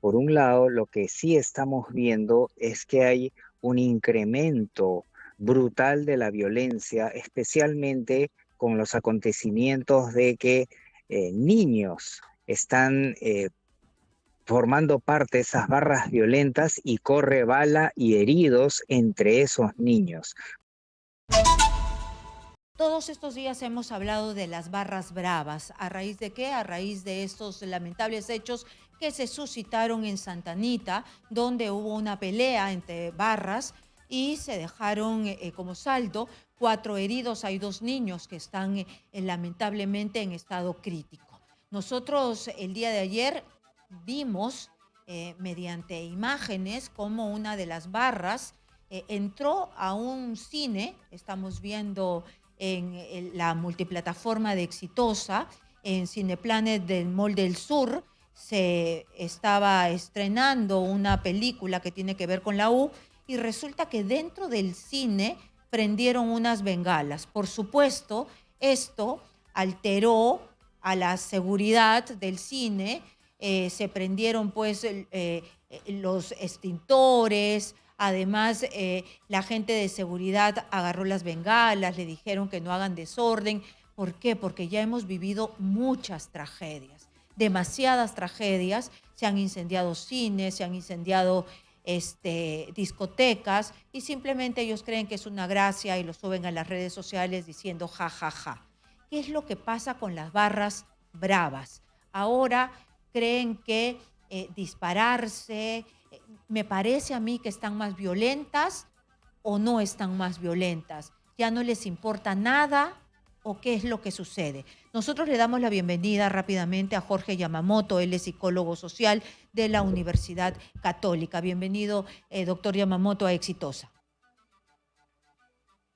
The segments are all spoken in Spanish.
por un lado, lo que sí estamos viendo es que hay un incremento brutal de la violencia, especialmente con los acontecimientos de que niños están formando parte de esas barras violentas y corre bala y heridos entre esos niños. Todos estos días hemos hablado de las barras bravas. ¿A raíz de qué? A raíz de estos lamentables hechos que se suscitaron en Santa Anita, donde hubo una pelea entre barras y se dejaron como saldo 4 heridos. Hay 2 niños que están lamentablemente en estado crítico. Nosotros el día de ayer vimos mediante imágenes cómo una de las barras entró a un cine. Estamos viendo en la multiplataforma de Exitosa, en Cineplanet del Mall del Sur, se estaba estrenando una película que tiene que ver con la U y resulta que dentro del cine prendieron unas bengalas. Por supuesto, esto alteró a la seguridad del cine. Se prendieron pues los extintores. Además, la gente de seguridad agarró las bengalas, le dijeron que no hagan desorden. ¿Por qué? Porque ya hemos vivido muchas tragedias, demasiadas tragedias. Se han incendiado cines, se han incendiado discotecas y simplemente ellos creen que es una gracia y lo suben a las redes sociales diciendo ja, ja, ja. ¿Qué es lo que pasa con las barras bravas? Ahora creen que dispararse, me parece a mí que están más violentas o no están más violentas. Ya no les importa nada o qué es lo que sucede. Nosotros le damos la bienvenida rápidamente a Jorge Yamamoto. Él es psicólogo social de la Universidad Católica. Bienvenido, doctor Yamamoto, a Exitosa.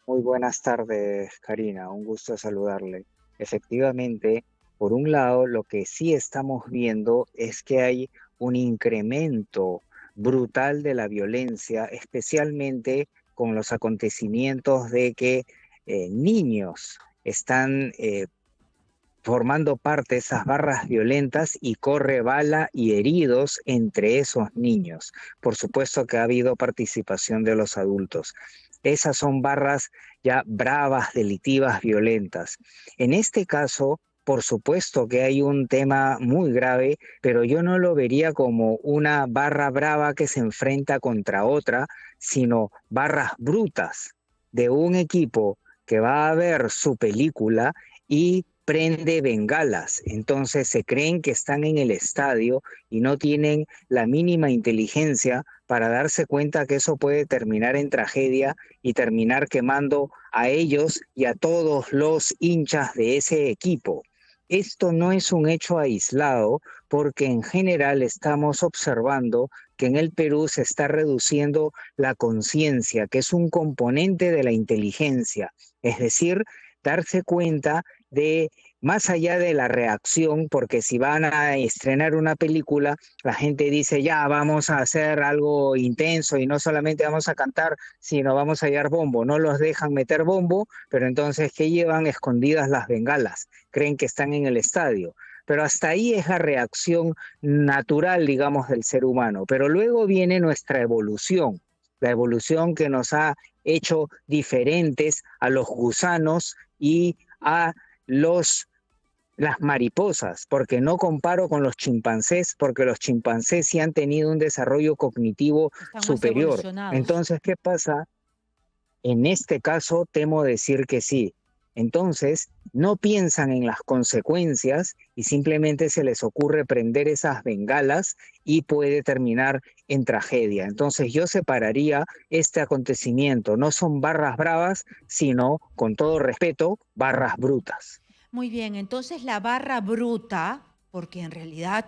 Muy buenas tardes, Karina. Un gusto saludarle. Efectivamente, por un lado, lo que sí estamos viendo es que hay un incremento brutal de la violencia, especialmente con los acontecimientos de que niños están formando parte de esas barras violentas y corre bala y heridos entre esos niños. Por supuesto que ha habido participación de los adultos. Esas son barras ya bravas, delictivas, violentas. En este caso, por supuesto que hay un tema muy grave, pero yo no lo vería como una barra brava que se enfrenta contra otra, sino barras brutas de un equipo que va a ver su película y prende bengalas. Entonces se creen que están en el estadio y no tienen la mínima inteligencia para darse cuenta que eso puede terminar en tragedia y terminar quemando a ellos y a todos los hinchas de ese equipo. Esto no es un hecho aislado porque en general estamos observando que en el Perú se está reduciendo la conciencia, que es un componente de la inteligencia, es decir, darse cuenta de más allá de la reacción, porque si van a estrenar una película, la gente dice, ya vamos a hacer algo intenso y no solamente vamos a cantar, sino vamos a llevar bombo. No los dejan meter bombo, pero entonces, ¿qué llevan escondidas las bengalas? Creen que están en el estadio. Pero hasta ahí es la reacción natural, digamos, del ser humano. Pero luego viene nuestra evolución, la evolución que nos ha hecho diferentes a los gusanos y a las mariposas, porque no comparo con los chimpancés, porque los chimpancés sí han tenido un desarrollo cognitivo Están más superior. evolucionados. Entonces, ¿qué pasa? En este caso, temo decir que sí. Entonces, no piensan en las consecuencias y simplemente se les ocurre prender esas bengalas y puede terminar en tragedia. Entonces, yo separaría este acontecimiento. No son barras bravas, sino, con todo respeto, barras brutas. Muy bien, entonces la barra bruta, porque en realidad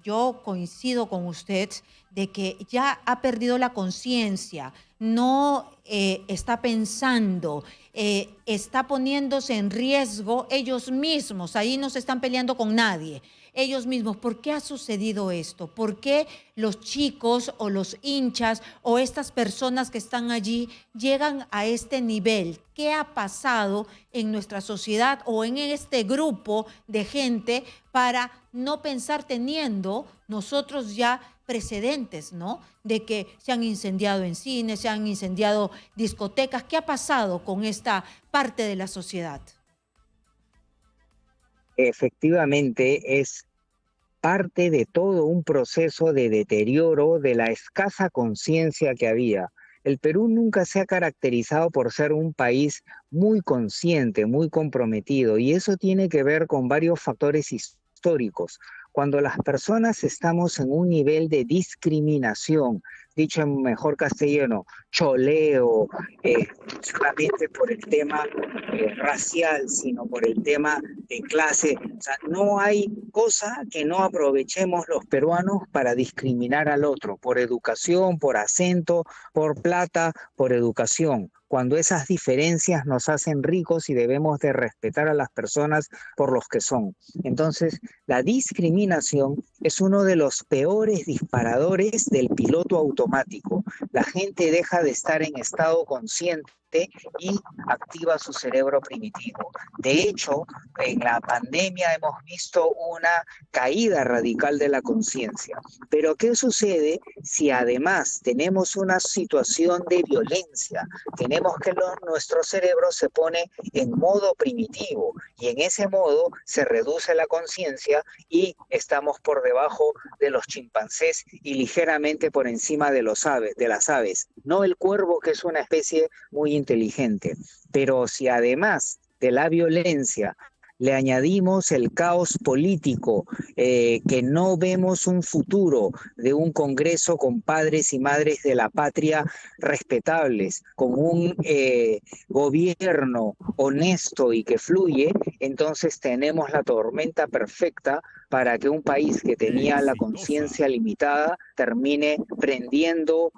yo coincido con usted de que ya ha perdido la conciencia, no está pensando, está poniéndose en riesgo ellos mismos. Ahí no se están peleando con nadie. Ellos mismos, ¿por qué ha sucedido esto? ¿Por qué los chicos o los hinchas o estas personas que están allí llegan a este nivel? ¿Qué ha pasado en nuestra sociedad o en este grupo de gente para no pensar teniendo nosotros ya precedentes, ¿no? De que se han incendiado en cines, se han incendiado discotecas. ¿Qué ha pasado con esta parte de la sociedad? Efectivamente, es parte de todo un proceso de deterioro de la escasa conciencia que había. El Perú nunca se ha caracterizado por ser un país muy consciente, muy comprometido, y eso tiene que ver con varios factores históricos. Cuando las personas estamos en un nivel de discriminación, dicho en mejor castellano, choleo, no solamente por el tema racial, sino por el tema de clase. O sea, no hay cosa que no aprovechemos los peruanos para discriminar al otro, por educación, por acento, por plata, por educación, cuando esas diferencias nos hacen ricos y debemos de respetar a las personas por los que son. Entonces, la discriminación es uno de los peores disparadores del piloto automático. La gente deja de estar en estado consciente y activa su cerebro primitivo. De hecho, en la pandemia hemos visto una caída radical de la conciencia. Pero ¿qué sucede si además tenemos una situación de violencia? Tenemos que nuestro cerebro se pone en modo primitivo y en ese modo se reduce la conciencia y estamos por debajo de los chimpancés y ligeramente por encima de las aves. No el cuervo, que es una especie muy inteligente. Pero si además de la violencia le añadimos el caos político, que no vemos un futuro de un Congreso con padres y madres de la patria respetables, con un gobierno honesto y que fluye, entonces tenemos la tormenta perfecta para que un país que tenía la conciencia limitada termine prendiendo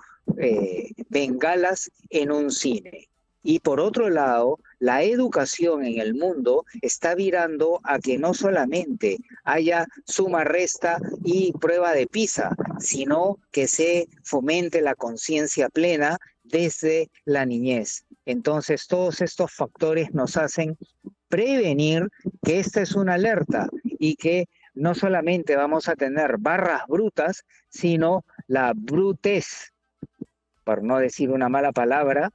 bengalas en un cine. Y por otro lado, la educación en el mundo está virando a que no solamente haya suma, resta y prueba de PISA, sino que se fomente la conciencia plena desde la niñez. Entonces, todos estos factores nos hacen prevenir que esta es una alerta y que no solamente vamos a tener barras brutas, sino la brutez, por no decir una mala palabra,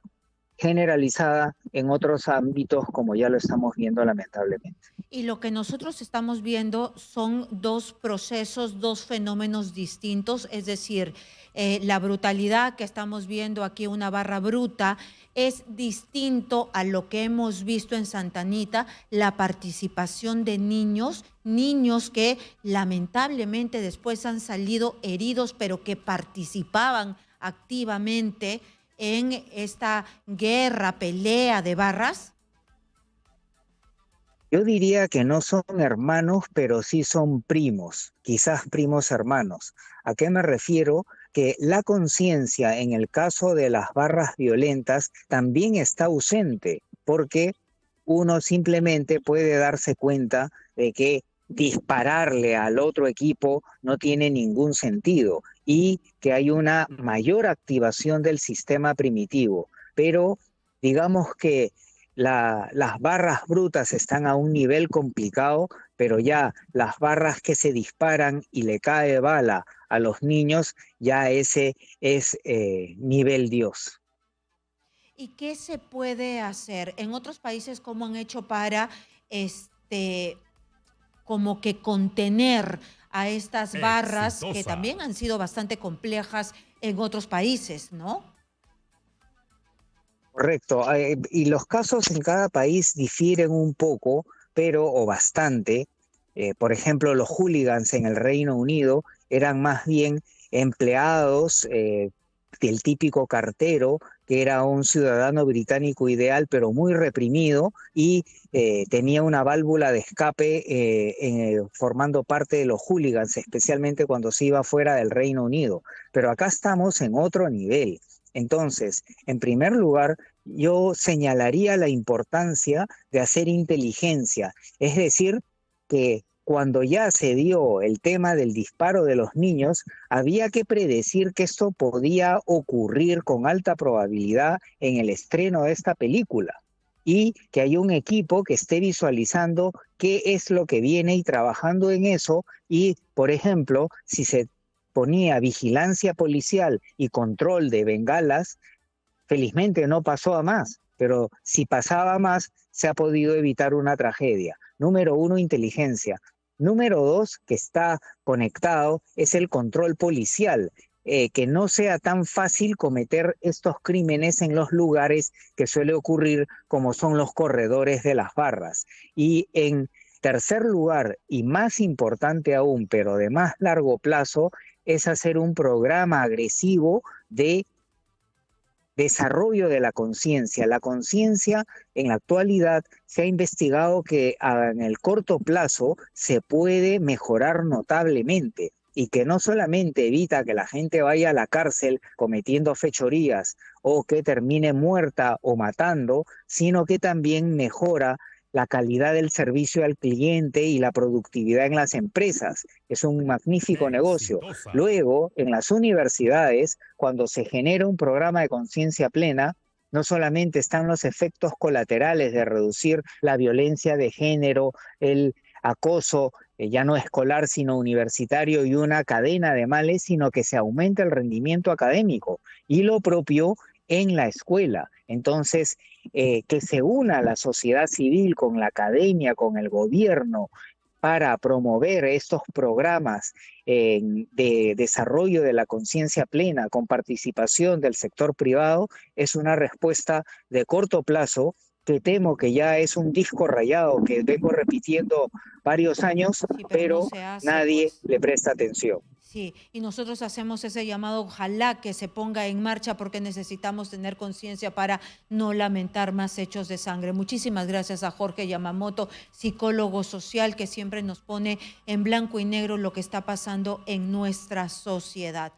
generalizada en otros ámbitos como ya lo estamos viendo lamentablemente. Y lo que nosotros estamos viendo son dos procesos, dos fenómenos distintos, es decir, la brutalidad que estamos viendo aquí, una barra bruta, es distinto a lo que hemos visto en Santa Anita, la participación de niños, niños que lamentablemente después han salido heridos, pero que participaban activamente en esta guerra, pelea de barras. Yo diría que no son hermanos, pero sí son primos, quizás primos hermanos. ¿A qué me refiero? Que la conciencia en el caso de las barras violentas también está ausente, porque uno simplemente puede darse cuenta de que dispararle al otro equipo no tiene ningún sentido y que hay una mayor activación del sistema primitivo. Pero digamos que las barras brutas están a un nivel complicado, pero ya las barras que se disparan y le cae bala a los niños, ya ese es nivel Dios. ¿Y qué se puede hacer en otros países? ¿Cómo han hecho para como que contener a estas barras que también han sido bastante complejas en otros países, ¿no? Correcto. Y los casos en cada país difieren un poco, pero o bastante. Por ejemplo, los hooligans en el Reino Unido eran más bien empleados del típico cartero, que era un ciudadano británico ideal, pero muy reprimido y tenía una válvula de escape formando parte de los hooligans, especialmente cuando se iba fuera del Reino Unido. Pero acá estamos en otro nivel. Entonces, en primer lugar, yo señalaría la importancia de hacer inteligencia, es decir, que cuando ya se dio el tema del disparo de los niños, había que predecir que esto podía ocurrir con alta probabilidad en el estreno de esta película y que hay un equipo que esté visualizando qué es lo que viene y trabajando en eso y, por ejemplo, si se ponía vigilancia policial y control de bengalas, felizmente no pasó a más, pero si pasaba a más, se ha podido evitar una tragedia. Número uno, inteligencia. Número dos, que está conectado, es el control policial. Que no sea tan fácil cometer estos crímenes en los lugares que suele ocurrir, como son los corredores de las barras. Y en tercer lugar, y más importante aún, pero de más largo plazo, es hacer un programa agresivo de desarrollo de la conciencia. La conciencia en la actualidad se ha investigado que en el corto plazo se puede mejorar notablemente y que no solamente evita que la gente vaya a la cárcel cometiendo fechorías o que termine muerta o matando, sino que también mejora la calidad del servicio al cliente y la productividad en las empresas. Es un magnífico negocio. Exitosa. Luego, en las universidades, cuando se genera un programa de conciencia plena, no solamente están los efectos colaterales de reducir la violencia de género, el acoso, ya no escolar, sino universitario y una cadena de males, sino que se aumenta el rendimiento académico y lo propio en la escuela. Entonces, que se una la sociedad civil con la academia, con el gobierno, para promover estos programas de desarrollo de la conciencia plena con participación del sector privado es una respuesta de corto plazo que temo que ya es un disco rayado que vengo repitiendo varios años, Sí, pero no pero se hace, nadie pues. le presta atención. Sí, y nosotros hacemos ese llamado, ojalá que se ponga en marcha porque necesitamos tener conciencia para no lamentar más hechos de sangre. Muchísimas gracias a Jorge Yamamoto, psicólogo social, que siempre nos pone en blanco y negro lo que está pasando en nuestra sociedad.